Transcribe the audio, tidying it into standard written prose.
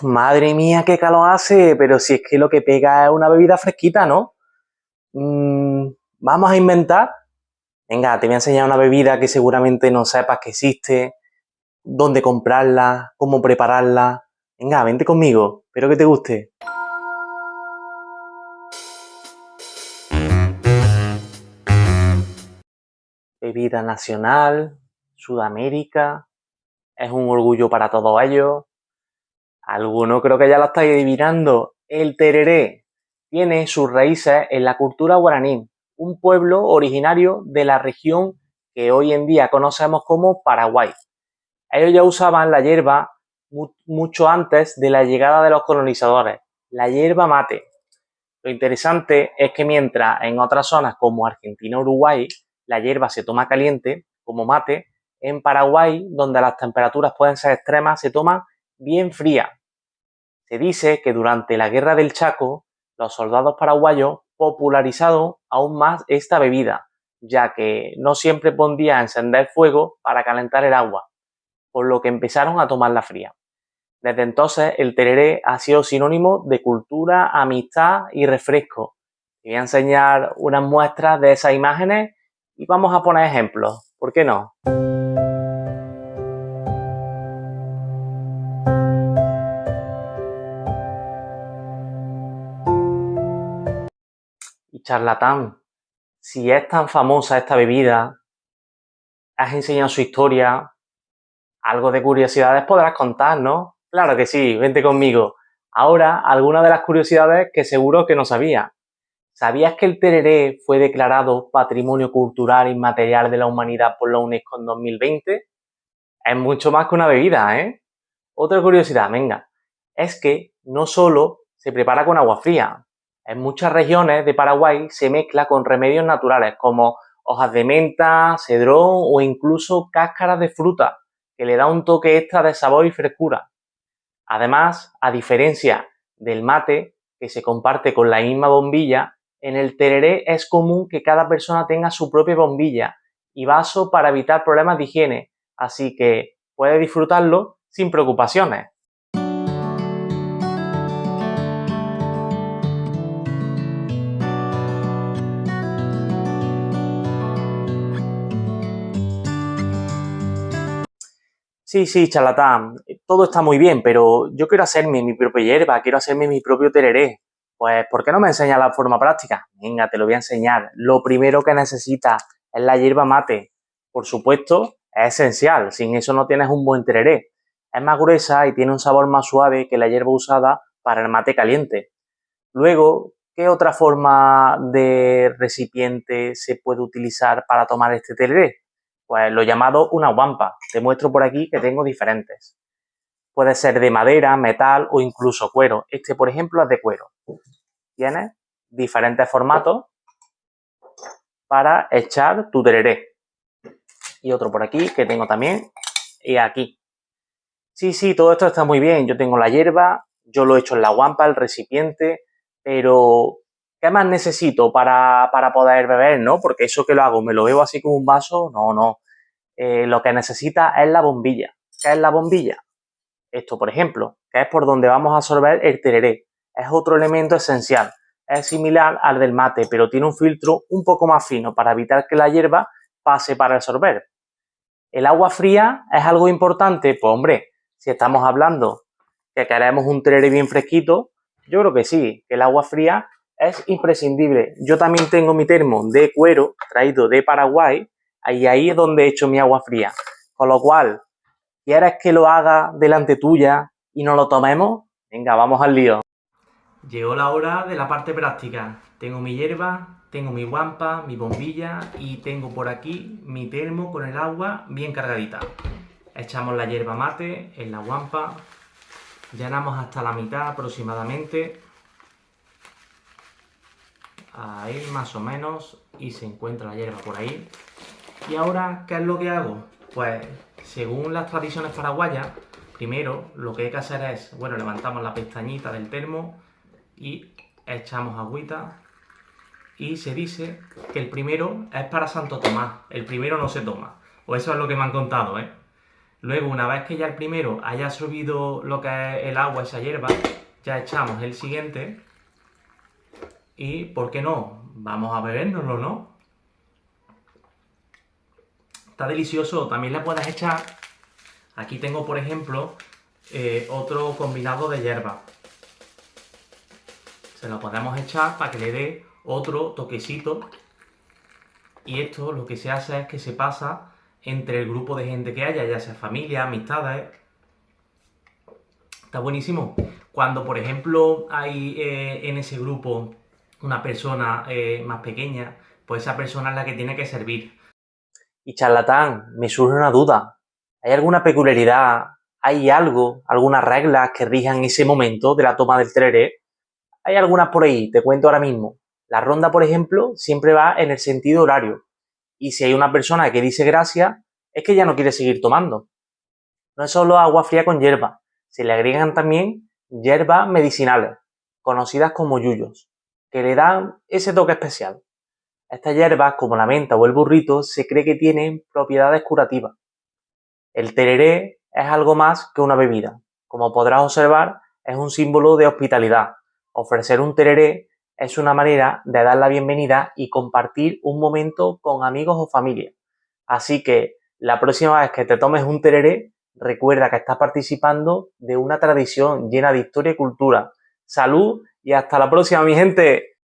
Madre mía, qué calor hace, pero si es que lo que pega es una bebida fresquita, ¿no? Vamos a inventar. Venga, te voy a enseñar una bebida que seguramente no sepas que existe, dónde comprarla, cómo prepararla. Venga, vente conmigo, espero que te guste. Bebida nacional, Sudamérica, es un orgullo para todos ellos. Alguno creo que ya lo estáis adivinando. El tereré tiene sus raíces en la cultura guaraní, un pueblo originario de la región que hoy en día conocemos como Paraguay. Ellos ya usaban la hierba mucho antes de la llegada de los colonizadores, la hierba mate. Lo interesante es que mientras en otras zonas como Argentina o Uruguay la hierba se toma caliente, como mate, en Paraguay, donde las temperaturas pueden ser extremas, se toma bien fría. Se dice que durante la Guerra del Chaco, los soldados paraguayos popularizaron aún más esta bebida, ya que no siempre podían encender fuego para calentar el agua, por lo que empezaron a tomarla fría. Desde entonces, el tereré ha sido sinónimo de cultura, amistad y refresco. Te voy a enseñar unas muestras de esas imágenes y vamos a poner ejemplos. ¿Por qué no? Y charlatán, si es tan famosa esta bebida, has enseñado su historia, algo de curiosidades podrás contar, ¿no? Claro que sí, vente conmigo. Ahora, algunas de las curiosidades que seguro que no sabías. ¿Sabías que el tereré fue declarado Patrimonio Cultural Inmaterial de la Humanidad por la UNESCO en 2020? Es mucho más que una bebida, ¿eh? Otra curiosidad, venga, es que no solo se prepara con agua fría. En muchas regiones de Paraguay se mezcla con remedios naturales como hojas de menta, cedrón o incluso cáscaras de fruta, que le da un toque extra de sabor y frescura. Además, a diferencia del mate, que se comparte con la misma bombilla, en el tereré es común que cada persona tenga su propia bombilla y vaso para evitar problemas de higiene, así que puedes disfrutarlo sin preocupaciones. Sí, sí, charlatán, todo está muy bien, pero yo quiero hacerme mi propia hierba, quiero hacerme mi propio tereré. Pues, ¿por qué no me enseñas la forma práctica? Venga, te lo voy a enseñar. Lo primero que necesitas es la hierba mate. Por supuesto, es esencial, sin eso no tienes un buen tereré. Es más gruesa y tiene un sabor más suave que la hierba usada para el mate caliente. Luego, ¿qué otra forma de recipiente se puede utilizar para tomar este tereré? Pues lo llamado una guampa. Te muestro por aquí que tengo diferentes. Puede ser de madera, metal o incluso cuero. Este, por ejemplo, es de cuero. Tienes diferentes formatos para echar tu tereré. Y otro por aquí que tengo también. Y aquí. Sí, sí, todo esto está muy bien. Yo tengo la hierba, yo lo he hecho en la guampa, el recipiente, pero ¿qué más necesito para poder beber, no? Porque eso que lo hago, ¿me lo bebo así como un vaso? No, no. Lo que necesita es la bombilla. ¿Qué es la bombilla? Esto, por ejemplo, que es por donde vamos a absorber el tereré. Es otro elemento esencial. Es similar al del mate, pero tiene un filtro un poco más fino para evitar que la hierba pase para absorber. ¿El agua fría es algo importante? Pues hombre, si estamos hablando que queremos un tereré bien fresquito, yo creo que sí, que el agua fría es imprescindible. Yo también tengo mi termo de cuero traído de Paraguay y ahí es donde he hecho mi agua fría. Con lo cual, ¿quieres que lo haga delante tuya y no lo tomemos? Venga, vamos al lío. Llegó la hora de la parte práctica. Tengo mi hierba, tengo mi guampa, mi bombilla y tengo por aquí mi termo con el agua bien cargadita. Echamos la hierba mate en la guampa, llenamos hasta la mitad aproximadamente. Ahí más o menos y se encuentra la hierba por ahí. Y ahora, ¿qué es lo que hago? Pues según las tradiciones paraguayas, primero lo que hay que hacer es, bueno, levantamos la pestañita del termo y echamos agüita y se dice que el primero es para Santo Tomás, el primero no se toma, o eso es lo que me han contado, ¿eh? Luego, una vez que ya el primero haya absorbido lo que es el agua, esa hierba, ya echamos el siguiente y, ¿por qué no? Vamos a bebérnoslo, ¿no? Está delicioso. También le puedes echar, aquí tengo por ejemplo otro combinado de hierbas. Se lo podemos echar para que le dé otro toquecito. Y esto lo que se hace es que se pasa entre el grupo de gente que haya, ya sea familia, amistades. Está buenísimo. Cuando, por ejemplo, hay en ese grupo una persona más pequeña, pues esa persona es la que tiene que servir. Y charlatán, me surge una duda. ¿Hay alguna peculiaridad? ¿Hay algo, algunas reglas que rijan ese momento de la toma del tereré? Hay algunas por ahí, te cuento ahora mismo. La ronda, por ejemplo, siempre va en el sentido horario. Y si hay una persona que dice gracias, es que ya no quiere seguir tomando. No es solo agua fría con hierba, se le agregan también hierbas medicinales, conocidas como yuyos, que le dan ese toque especial. Estas hierbas, como la menta o el burrito, se cree que tienen propiedades curativas. El tereré es algo más que una bebida. Como podrás observar, es un símbolo de hospitalidad. Ofrecer un tereré es una manera de dar la bienvenida y compartir un momento con amigos o familia. Así que la próxima vez que te tomes un tereré, recuerda que estás participando de una tradición llena de historia y cultura. Salud y hasta la próxima, mi gente.